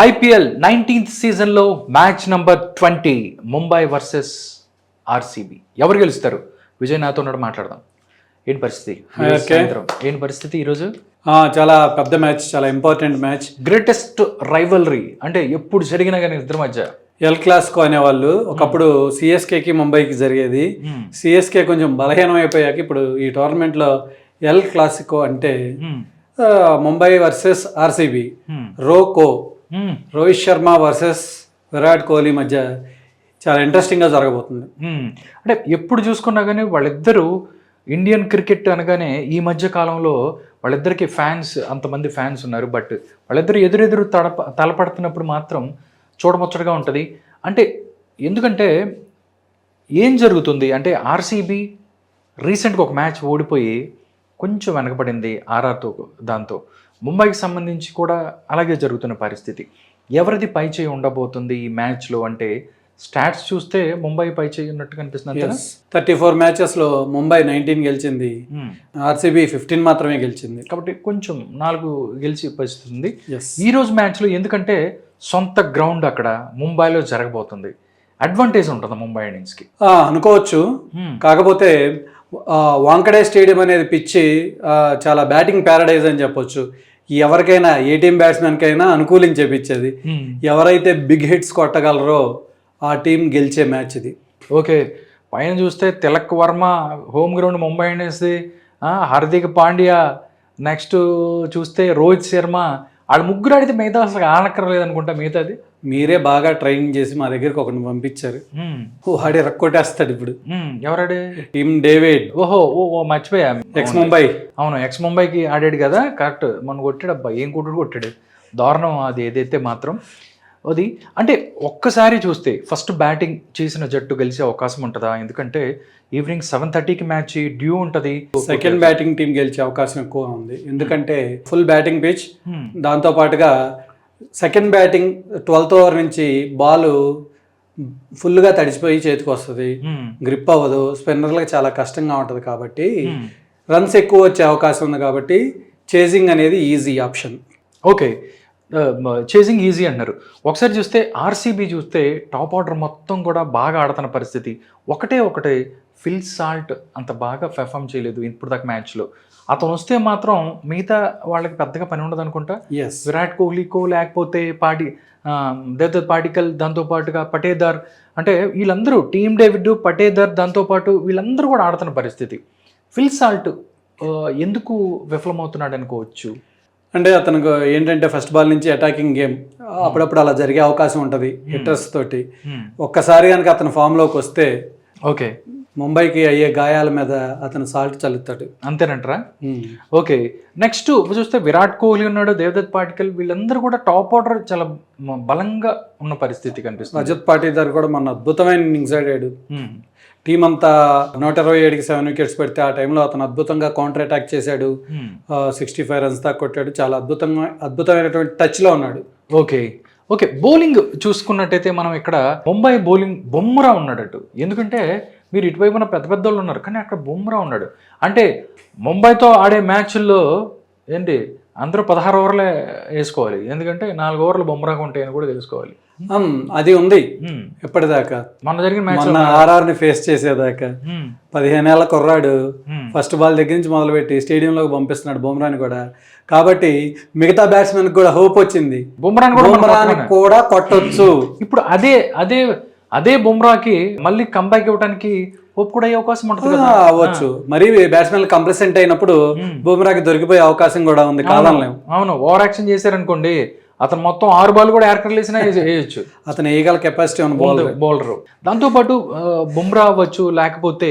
IPL 19th సీజన్లో match number 20 Mumbai versus RCB. ఎవరు గెలుస్తారు? విజయ్ నాతో ఉన్నాడు, మాట్లాడదాం. ఏంటి పరిస్థితి? ఏంటి పరిస్థితి ఈరోజు? చాలా పెద్ద మ్యాచ్, చాలా ఇంపార్టెంట్ మ్యాచ్, గ్రేటెస్ట్ రైవల్రీ అంటే ఎప్పుడు జరిగినా కానీ ఇద్దరి మధ్య. ఎల్ క్లాసికో అనేవాళ్ళు ఒకప్పుడు సిఎస్కేకి ముంబైకి జరిగేది. సిఎస్కే కొంచెం బలహీనం అయిపోయాక ఇప్పుడు ఈ టోర్నమెంట్లో ఎల్ క్లాసికో అంటే Mumbai versus RCB, roko Rohit Sharma versus Virat Kohli మధ్య చాలా ఇంట్రెస్టింగ్గా జరగబోతుంది. అంటే ఎప్పుడు చూసుకున్నా కానీ వాళ్ళిద్దరూ ఇండియన్ క్రికెట్ అనగానే ఈ మధ్య కాలంలో వాళ్ళిద్దరికి ఫ్యాన్స్, అంతమంది ఫ్యాన్స్ ఉన్నారు. బట్ వాళ్ళిద్దరు ఎదురెదురు తలపడుతున్నప్పుడు మాత్రం చూడముచ్చటగా ఉంటుంది. అంటే ఎందుకంటే ఏం జరుగుతుంది అంటే ఆర్సీబీ రీసెంట్గా ఒక మ్యాచ్ ఓడిపోయి కొంచెం వెనకబడింది ఆర్ఆర్తో. దాంతో ముంబైకి సంబంధించి కూడా అలాగే జరుగుతున్న పరిస్థితి. ఎవరిది పై చేయి ఉండబోతుంది ఈ మ్యాచ్లో అంటే స్టాట్స్ చూస్తే ముంబై పై చేయి ఉన్నట్టు కనిపిస్తుంది. 34 మ్యాచెస్లో ముంబై 19 గెలిచింది, ఆర్సీబీ 15 మాత్రమే గెలిచింది. కాబట్టి కొంచెం 4 గెలిచి పరిస్థితి ఉంది ఈ రోజు మ్యాచ్లో. ఎందుకంటే సొంత గ్రౌండ్ అక్కడ ముంబైలో జరగబోతుంది. అడ్వాంటేజ్ ఉంటుంది ముంబై ఇండియన్స్కి అనుకోవచ్చు. కాకపోతే వాంకడే స్టేడియం అనేది పిచ్చి చాలా బ్యాటింగ్ ప్యారడైజ్ అని చెప్పొచ్చు. ఎవరికైనా ఏ టీం బ్యాట్స్మెన్కైనా అనుకూలించే పిచ్ అది. ఎవరైతే బిగ్ హిట్స్ కొట్టగలరో ఆ టీం గెలిచే మ్యాచ్ ఇది. ఓకే, పైన చూస్తే తిలక్ వర్మ హోమ్ గ్రౌండ్ ముంబై ఇండియన్స్ది, హార్దిక్ పాండ్యా, నెక్స్ట్ చూస్తే రోహిత్ శర్మ, వాళ్ళు ముగ్గురు ఆడితే మిగతా అసలు ఆనక్కర్లేదు అనుకుంటా. మిగతాది మీరే బాగా ట్రైనింగ్ చేసి మా దగ్గరికి ఒకరిని పంపించారు. వాడి రక్కొట్టేస్తాడు ఇప్పుడు. ఎవరాడే? Tim David. ఓహో మర్చిపోయా, ఎక్స్ ముంబై. అవును, ఎక్స్ ముంబైకి ఆడాడు కదా, కరెక్ట్. మనం కొట్టాడు, అబ్బా ఏం కొట్టాడు, దారుణం అది. ఏదైతే మాత్రం అది అంటే ఒక్కసారి చూస్తే ఫస్ట్ బ్యాటింగ్ చేసిన జట్టు గెలిచే అవకాశం ఉంటుందా? ఎందుకంటే ఈవినింగ్ 7:30కి మ్యాచ్, డ్యూ ఉంటుంది. సెకండ్ బ్యాటింగ్ టీం గెలిచే అవకాశం ఎక్కువ ఉంది. ఎందుకంటే ఫుల్ బ్యాటింగ్ పిచ్, దాంతో పాటుగా సెకండ్ బ్యాటింగ్ 12th ఓవర్ నుంచి బాల్ ఫుల్గా తడిసిపోయి చేతికి వస్తుంది, గ్రిప్ అవ్వదు, స్పిన్నర్లకు చాలా కష్టంగా ఉంటుంది. కాబట్టి రన్స్ ఎక్కువ వచ్చే అవకాశం ఉంది. కాబట్టి చేజింగ్ అనేది easy option. Okay, chasing easy అన్నారు. ఒకసారి చూస్తే ఆర్సీబీ చూస్తే టాప్ ఆర్డర్ మొత్తం కూడా బాగా ఆడుతున్న పరిస్థితి. ఒకటే ఫిల్ సాల్ట్ అంత బాగా పెర్ఫామ్ చేయలేదు ఇప్పుడు దాకా మ్యాచ్లో. అతను వస్తే మాత్రం మిగతా వాళ్ళకి పెద్దగా పని ఉండదు అనుకుంటా. విరాట్ కోహ్లీకో లేకపోతే దేవదత్ పాడికల్, దాంతోపాటుగా పటేదార్, అంటే వీళ్ళందరూ టీమ్ డేవిడ్, పటేదార్, దాంతోపాటు వీళ్ళందరూ కూడా ఆడుతున్న పరిస్థితి. ఫిల్ సాల్ట్ ఎందుకు విఫలమవుతున్నాడు అనుకోవచ్చు? అంటే అతనికి ఏంటంటే ఫస్ట్ బాల్ నుంచి అటాకింగ్ గేమ్ అప్పుడప్పుడు అలా జరిగే అవకాశం ఉంటుంది హిట్టర్స్ తోటి. ఒక్కసారి కనుక అతను ఫామ్లోకి వస్తే ఓకే, ముంబైకి అయ్యే గాయాల మీద అతను సాల్ట్ చల్లుతాడు. అంతేనంటారా? ఓకే, నెక్స్ట్ చూస్తే విరాట్ కోహ్లీ ఉన్నాడు, దేవదత్ పాటికల్, వీళ్ళందరూ కూడా టాప్ ఆర్డర్ చాలా బలంగా ఉన్న పరిస్థితి కనిపిస్తుంది. రజత్ పాటీదార్ కూడా మన అద్భుతమైన ఇన్నింగ్స్ ఆడాడు. టీం అంతా 127కి 7 వికెట్స్ పెడితే ఆ టైంలో అతను అద్భుతంగా కౌంటర్ అటాక్ చేశాడు. 65 రన్స్ దాకా కొట్టాడు. చాలా అద్భుతమైనటువంటి టచ్లో ఉన్నాడు. ఓకే, బౌలింగ్ చూసుకున్నట్టయితే మనం ఇక్కడ ముంబై బౌలింగ్ బుమ్రా ఉన్నాడట. ఎందుకంటే మీరు ఇటువైపున పెద్ద వాళ్ళు ఉన్నారు, కానీ అక్కడ బుమ్రా ఉన్నాడు. అంటే ముంబైతో ఆడే మ్యాచ్ల్లో ఏంటి అందరూ 16 ఓవర్లే వేసుకోవాలి, ఎందుకంటే 4 ఓవర్లు బుమ్రాగా ఉంటాయని కూడా తెలుసుకోవాలి. అది ఉంది ఎప్పటిదాకా. మన జరిగిన మ్యాచ్ ఆర్ఆర్ని ఫేస్ చేసేదాకా 15 ఏళ్ల కుర్రాడు ఫస్ట్ బాల్ దగ్గర నుంచి మొదలుపెట్టి స్టేడియంలోకి పంపిస్తున్నాడు బుమ్రాని కూడా. కాబట్టి మిగతా బ్యాట్స్మెన్ కూడా హోప్ వచ్చింది, బుమ్రాని కూడా కొట్టొచ్చు. ఇప్పుడు అదే బుమ్రాకి మళ్ళీ కంబ్యాక్ ఇవ్వడానికి హోప్ కూడా అయ్యే అవకాశం ఉంటుంది. అవ్వచ్చు. మరి బ్యాట్స్మెన్ కంప్రెసెంట్ అయినప్పుడు బుమ్రాకి దొరికిపోయే అవకాశం కూడా ఉంది. కాదనలేము. అవును, ఓవర్ యాక్షన్ చేశారనుకోండి, అతను మొత్తం 6 బాల్ కూడా యార్కర్లు వేసినా వేయచ్చు. అతను వేయగల కెపాసిటీ ఉన్న బౌలర్. దాంతోపాటు బుమ్రా అవ్వచ్చు, లేకపోతే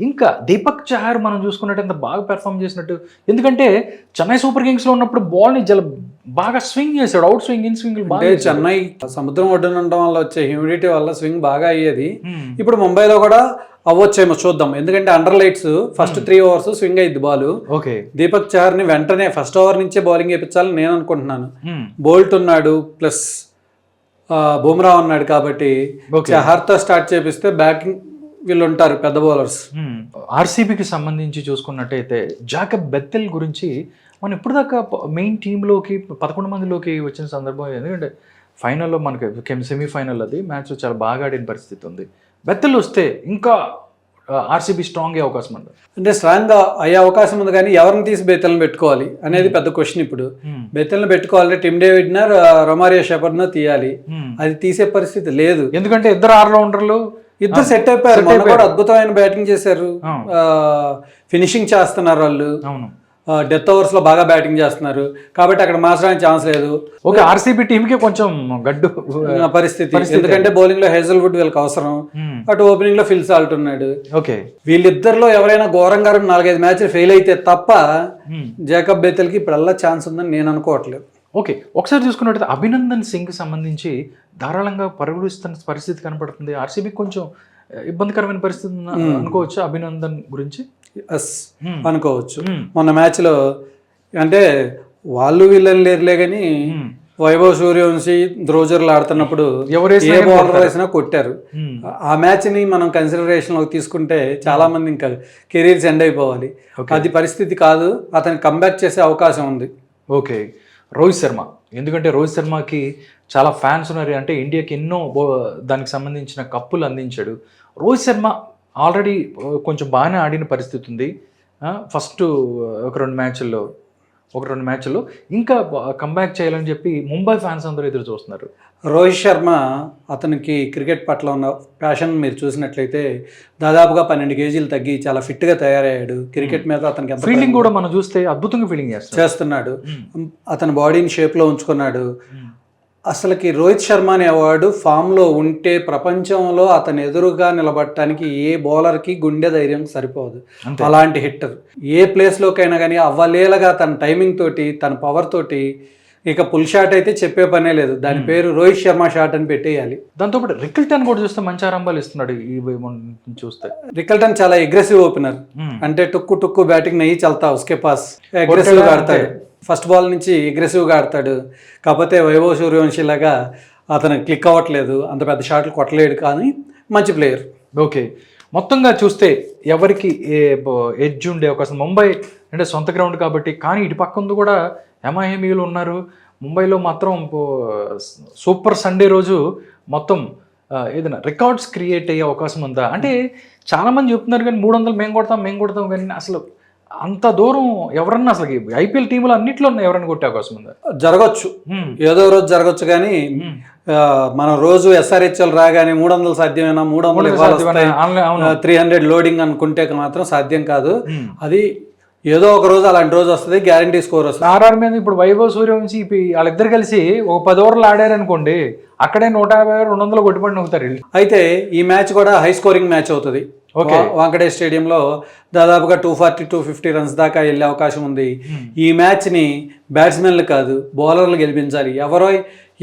ఇంకా దీపక్ చహర్ మనం చూసుకున్నట్టు ఎంత బాగా పెర్ఫామ్ చేసినట్టు. ఎందుకంటే చెన్నై సూపర్ కింగ్స్లో ఉన్నప్పుడు బాల్ని బాగా స్వింగ్ చేశాడు, అవుట్ స్వింగ్, ఇన్ స్వింగ్. అంటే చెన్నై సముద్రం ఒడ్డున ఉండడం వల్ల వచ్చే హ్యూమిడిటీ వల్ల స్వింగ్ బాగా అయ్యేది. ఇప్పుడు ముంబైలో కూడా అవ్వచ్చేమో, చూద్దాం. ఎందుకంటే under lights first 3 overs swing అయ్యింది బాల్. ఓకే, దీపక్ చహర్ ని వెంటనే ఫస్ట్ ఓవర్ నుంచే బౌలింగ్ వేయించాలని నేను అనుకుంటున్నాను. బోల్ట్ ఉన్నాడు, ప్లస్ బుమ్రా ఉన్నాడు. కాబట్టి చహర్తో స్టార్ట్ చేపిస్తే బ్యాటింగ్ వీళ్ళు ఉంటారు పెద్ద బౌలర్స్. ఆర్సీబీకి సంబంధించి చూసుకున్నట్టయితే జాకబ్ బెత్తెల్ గురించి మనం ఇప్పుడు దాకా మెయిన్ టీంలోకి 11 మందిలోకి వచ్చిన సందర్భం. ఎందుకంటే ఫైనల్లో మనకి సెమీఫైనల్ అది మ్యాచ్ చాలా బాగా ఆడిన పరిస్థితి ఉంది. బెత్తలు వస్తే ఇంకా ఆర్సీబీ స్ట్రాంగ్ అయ్యే అవకాశం ఉంది. అంటే స్ట్రాంగ్ అయ్యే అవకాశం ఉంది, కానీ ఎవరిని తీసి బెత్తలను పెట్టుకోవాలి అనేది పెద్ద క్వశ్చన్. ఇప్పుడు బెత్తలను పెట్టుకోవాలి, టిమ్ డేవిడ్న రొమారియో షెపర్డ్న తీయాలి. అది తీసే పరిస్థితి లేదు, ఎందుకంటే ఇద్దరు ఆల్రౌండర్లు ఇద్దరు సెట్ అయిపోయారు. మొన్న కూడా అద్భుతమైన బ్యాటింగ్ చేశారు, ఫినిషింగ్ చేస్తున్నారు వాళ్ళు. అవును, డెత్ ఓవర్స్ లో బాగా బ్యాటింగ్ చేస్తున్నారు, కాబట్టి అక్కడ మార్చడానికి ఛాన్స్ లేదు. ఓకే, ఆర్సీబీ టీమ్ కి కొంచెం గడ్డు పరిస్థితి, ఎందుకంటే బౌలింగ్ లో హేజల్వుడ్ వీళ్ళకి అవసరం, అటు ఓపెనింగ్ లో ఫిల్ సాల్ట్ ఉన్నాడు. ఓకే, వీళ్ళిద్దరిలో ఎవరైనా ఘోరంగా 4-5 మ్యాచ్లు ఫెయిల్ అయితే తప్ప జేకబ్ బెతెల్కి ఇప్పుడల్లా ఛాన్స్ ఉందని నేను అనుకోవట్లేదు. ఓకే, ఒకసారి చూసుకున్నట్టయితే అభినందన్ సింగ్ సంబంధించి ధారాళంగా పరుగులు ఇస్తున్న పరిస్థితి కనపడుతుంది. ఆర్సీబీ కొంచెం ఇబ్బందికరమైన పరిస్థితి అనుకోవచ్చు అభినందన్ గురించి. అనుకోవచ్చు. మొన్న మ్యాచ్ లో అంటే వాళ్ళు వీళ్ళని లేరులే కానీ వైభవ్ సూర్యవంశీ ధ్రువజర్లు ఆడుతున్నప్పుడు ఏ బౌలర్ వేసినా కొట్టారు. ఆ మ్యాచ్ ని మనం కన్సిడరేషన్ లోకి తీసుకుంటే చాలా మంది ఇంకా కెరీర్స్ ఎండ్ అయిపోవాలి. అది పరిస్థితి కాదు, అతను కంబ్యాక్ చేసే అవకాశం ఉంది. ఓకే, రోహిత్ శర్మ, ఎందుకంటే రోహిత్ శర్మకి చాలా ఫ్యాన్స్ ఉన్నారు, అంటే ఇండియాకి ఎన్నో దానికి సంబంధించిన కప్పులు అందించాడు. రోహిత్ శర్మ ఆల్రెడీ కొంచెం బాగానే ఆడిన పరిస్థితి ఉంది. ఫస్ట్ ఒక రెండు మ్యాచ్ల్లో ఇంకా కంబ్యాక్ చేయాలని చెప్పి ముంబై ఫ్యాన్స్ అందరూ ఎదురు చూస్తున్నారు. రోహిత్ శర్మ అతనికి క్రికెట్ పట్ల ఉన్న ప్యాషన్ మీరు చూసినట్లయితే దాదాపుగా 12 కేజీలు తగ్గి చాలా ఫిట్గా తయారయ్యాడు. క్రికెట్ మీద అతనికి ఫీల్డింగ్ కూడా మనం చూస్తే అద్భుతంగా ఫీల్డింగ్ చేస్తున్నాడు. అతని బాడీని షేప్లో ఉంచుకున్నాడు. అసలుకి రోహిత్ శర్మ అనేవాడు ఫామ్లో ఉంటే ప్రపంచంలో అతను ఎదురుగా నిలబడటానికి ఏ బౌలర్కి గుండె ధైర్యం సరిపోదు. అలాంటి హిట్టర్ ఏ ప్లేస్లోకైనా కానీ అవ్వలేలగా తన టైమింగ్ తోటి, తన పవర్ తోటి, ఇక పుల్ షాట్ అయితే చెప్పే పనే లేదు, దాని పేరు రోహిత్ శర్మ షాట్ అని పెట్టేయాలి. దాంతోపాటు రికల్టన్ కూడా చూస్తే మంచి ఆరంభాలు ఇస్తున్నాడు. చూస్తే రికల్టన్ చాలా అగ్రెసివ్ ఓపెనర్, అంటే టుక్కు బ్యాటింగ్ నయ్యి చల్తా ఉస్కే పాస్ అగ్రెసివ్గా ఆడతాడు. ఫస్ట్ బాల్ నుంచి అగ్రెసివ్గా ఆడతాడు. కాకపోతే వైభవ్ సూర్యవంశీ లాగా అతను క్లిక్ అవ్వట్లేదు, అంత పెద్ద షాట్లు కొట్టలేడు, కానీ మంచి ప్లేయర్. ఓకే, మొత్తంగా చూస్తే ఎవరికి ఎడ్జ్ ఉండే అవకాశం? ముంబై అంటే సొంత గ్రౌండ్ కాబట్టి, కానీ ఇటు పక్క కూడా ఎంఐఎంఈలు ఉన్నారు. ముంబైలో మాత్రం సూపర్ సండే రోజు మొత్తం ఏదైనా రికార్డ్స్ క్రియేట్ అయ్యే అవకాశం ఉందా? అంటే చాలామంది చెప్తున్నారు కానీ 300 మేము కొడతాం కానీ అసలు అంత దూరం ఎవరన్నా అసలు ఐపీఎల్ టీంలో అన్నింటిలో ఎవరన్నా కొట్టే అవకాశం ఉందా? జరగచ్చు, ఏదో రోజు జరగచ్చు, కానీ మనం రోజు ఎస్ఆర్హెచ్ఎల్ రాగానే 300 సాధ్యమేనా, 300 లోడింగ్ అనుకుంటే మాత్రం సాధ్యం కాదు. అది ఏదో ఒక రోజు అలాంటి రోజు వస్తుంది, గ్యారంటీ స్కోర్ వస్తుంది. ఆర్ఆర్ మీద ఇప్పుడు వైభవ్ సూర్యవంశీ వాళ్ళిద్దరు కలిసి ఒక 10 ఓవర్లు ఆడారనుకోండి, అక్కడే 150-200 కొట్టుబడి నవ్వుతారు. అయితే ఈ మ్యాచ్ కూడా హై స్కోరింగ్ మ్యాచ్ అవుతుంది. వాంకడే స్టేడియంలో దాదాపుగా 240-250 రన్స్ దాకా వెళ్ళే అవకాశం ఉంది. ఈ మ్యాచ్ని బ్యాట్స్మెన్లు కాదు బౌలర్లు గెలిపించాలి.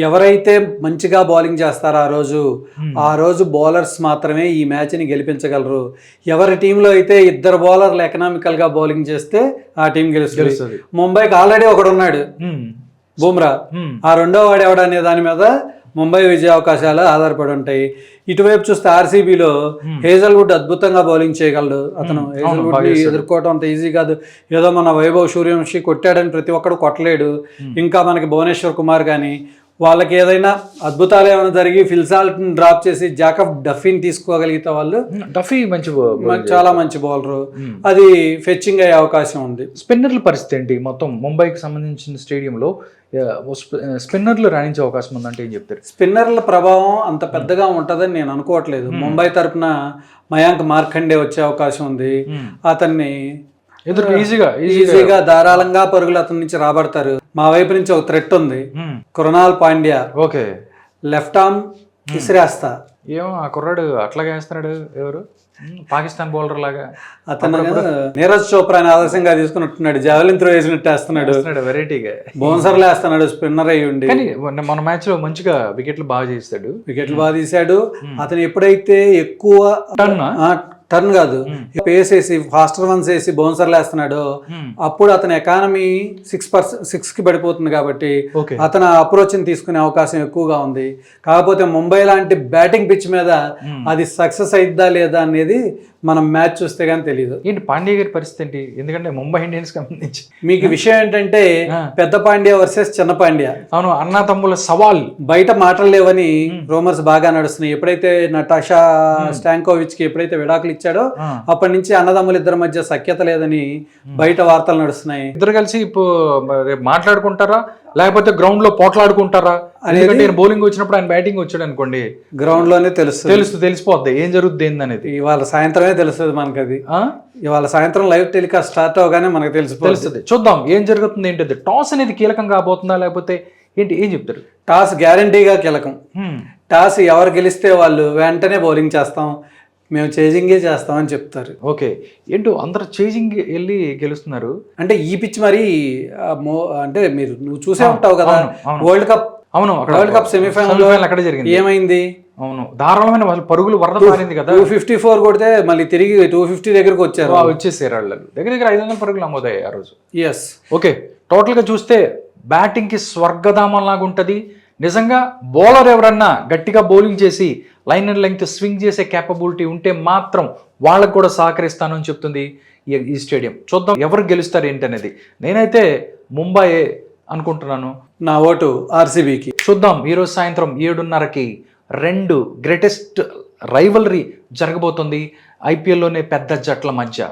ఎవరైతే మంచిగా బౌలింగ్ చేస్తారో ఆ రోజు బౌలర్స్ మాత్రమే ఈ మ్యాచ్ని గెలిపించగలరు. ఎవరి టీంలో అయితే 2 బౌలర్లు ఎకనామికల్గా బౌలింగ్ చేస్తే ఆ టీం గెలుస్తుంది. ముంబైకి ఆల్రెడీ ఒకడు ఉన్నాడు, బుమ్రా. ఆ రెండో వాడు ఎవడనే దాని మీద ముంబై విజయ అవకాశాలు ఆధారపడి ఉంటాయి. ఇటువైపు చూస్తే ఆర్సీబీలో హేజల్వుడ్ అద్భుతంగా బౌలింగ్ చేయగలడు. అతను హేజల్వుడ్ని ఎదుర్కోవడం అంత ఈజీ కాదు. ఏదో మన వైభవ్ సూర్యవంశీ కొట్టాడని ప్రతి ఒక్కడు కొట్టలేడు. ఇంకా మనకి భువనేశ్వర్ కుమార్ కానీ వాళ్ళకి ఏదైనా అద్భుతాలు ఏమైనా జరిగి ఫిల్సాల్ట్ డ్రాప్ చేసి జాకబ్ డఫీని తీసుకోగలిగితే వాళ్ళు, డఫీ చాలా మంచి బౌలరు, అది ఫెచ్చింగ్ అయ్యే అవకాశం ఉంది. స్పిన్నర్ల పరిస్థితి ఏంటి? మొత్తం ముంబైకి సంబంధించిన స్టేడియంలో స్పిన్నర్లు రాణించే అవకాశం ఉందంటే ఏం చెప్తారు? స్పిన్నర్ల ప్రభావం అంత పెద్దగా ఉంటుందని నేను అనుకోవట్లేదు. ముంబై తరఫున మయాంక్ మార్కండే వచ్చే అవకాశం ఉంది. అతన్ని ఈజీగా ధారాళంగా పరుగులు అతని నుంచి రాబడతారు. మా వైపు నుంచి ఒక థ్రెట్ ఉంది, Krunal Pandya. Okay, left arm ఇసిరేస్తా. ఏమో ఆ కుర్రాడు అట్లాగే వేస్తున్నాడు, ఎవరు పాకిస్తాన్ బౌలర్ లాగా. అతను నీరజ్ చోప్రాని ఆదర్శంగా తీసుకున్నట్టున్నాడు, జావెలిన్ త్రో వేసినట్టు వేస్తున్నాడు, వెరైటీగా బౌన్సర్లు వేస్తున్నాడు, స్పిన్నర్ అయ్యి ఉండి. కానీ మన మ్యాచ్ లో మంచిగా వికెట్లు బాగా తీసాడు. అతను ఎప్పుడైతే ఎక్కువ టర్న్ కాదు, పేస్ వేసి ఫాస్టర్ వన్స్ వేసి బౌన్సర్లు వేస్తున్నాడు, అప్పుడు అతని ఎకానమీ 6కి పడిపోతుంది. కాబట్టి Okay. అతను అప్రోచ్ని తీసుకునే అవకాశం ఎక్కువగా ఉంది. కాకపోతే ముంబై లాంటి బ్యాటింగ్ పిచ్ మీద అది సక్సెస్ అయిద్దా లేదా అనేది మనం మ్యాచ్ చూస్తే కానీ తెలియదు. ఏంటి పాండ్యా గారి పరిస్థితి ఏంటి? ఎందుకంటే ముంబై ఇండియన్స్ సంబంధించి మీకు విషయం ఏంటంటే పెద్ద పాండ్యా వర్సెస్ చిన్న పాండ్యా. అవును, అన్నా తమ్ముల సవాల్. బయట మాటలు లేవని రూమర్స్ బాగా నడుస్తున్నాయి. ఎప్పుడైతే నటాషా స్టాంకోవిచ్ కి ఎప్పుడైతే విడాకులు ఇచ్చాడో అప్పటి నుంచి అన్నదమ్ముల ఇద్దరి మధ్య సఖ్యత లేదని బయట వార్తలు నడుస్తున్నాయి. ఇద్దరు కలిసి రేపు మాట్లాడుకుంటారా లేకపోతే గ్రౌండ్ లో పోట్లాడుకుంటారా? ఎందుకంటే బౌలింగ్ వచ్చినప్పుడు ఆయన బ్యాటింగ్ వచ్చాడు అనుకోండి, గ్రౌండ్ లోనే తెలిసిపోద్ది ఏం జరుగుద్ది ఏందనేది. ఇవాళ సాయంత్రమే తెలుస్తుంది మనకి. అది ఇవాళ సాయంత్రం లైవ్ టెలికాస్ట్ స్టార్ట్ అవగానే మనకు తెలుస్తుంది. చూద్దాం ఏం జరుగుతుంది ఏంటది. టాస్ అనేది కీలకం కాబోతుందా లేకపోతే ఏంటి, ఏం చెప్తారు? టాస్ గ్యారంటీగా కీలకం. టాస్ ఎవరు గెలిస్తే వాళ్ళు వెంటనే బౌలింగ్ చేస్తాం, మేము చేజింగే చేస్తామని చెప్తారు. ఓకే, ఏంటో అందరు చేజింగ్ వెళ్ళి గెలుస్తున్నారు అంటే ఈ పిచ్ మరి అంటే నువ్వు చూసే ఉంటావు కదా వరల్డ్ కప్. అవును, వరల్డ్ కప్ సెమీఫైనల్ అక్కడ జరిగింది. ఏమైంది? అవును, దారుణమైన వాళ్ళు పరుగులు వరద పారింది కదా. 254 కొడితే మళ్ళీ తిరిగి 250 దగ్గరకు వచ్చేసారు వాళ్ళు. దగ్గర 500 పరుగులు నమోదయ్యాయి ఆ రోజు. ఎస్. ఓకే, టోటల్గా చూస్తే బ్యాటింగ్కి స్వర్గధామం లాగా ఉంటుంది నిజంగా. బౌలర్ ఎవరన్నా గట్టిగా బౌలింగ్ చేసి లైన్ అండ్ లెంగ్త్ స్వింగ్ చేసే క్యాపబిలిటీ ఉంటే మాత్రం వాళ్ళకు కూడా సహకరిస్తాను అని చెప్తుంది ఈ స్టేడియం. చూద్దాం ఎవరు గెలుస్తారు ఏంటనేది. నేనైతే ముంబై అనుకుంటున్నాను. నా ఓటు ఆర్సీబీకి. చూద్దాం ఈరోజు సాయంత్రం 7:30కి 2 గ్రేటెస్ట్ రైవలరీ జరగబోతుంది ఐపీఎల్లోనే పెద్ద జట్ల మధ్య.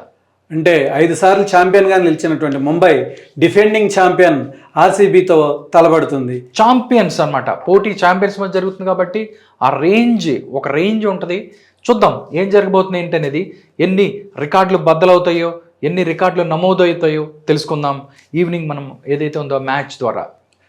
అంటే 5 సార్లు ఛాంపియన్గా నిలిచినటువంటి ముంబై డిఫెండింగ్ ఛాంపియన్ ఆర్సీబీతో తలబడుతుంది. ఛాంపియన్స్ అన్నమాట, పోటీ ఛాంపియన్స్ మధ్య జరుగుతుంది కాబట్టి ఆ ఒక రేంజ్ ఉంటుంది. చూద్దాం ఏం జరగబోతుంది ఏంటనేది. ఎన్ని రికార్డులు బద్దలవుతాయో, ఎన్ని రికార్డులు నమోదవుతాయో తెలుసుకుందాం ఈవినింగ్ మనం ఏదైతే ఉందో మ్యాచ్ ద్వారా.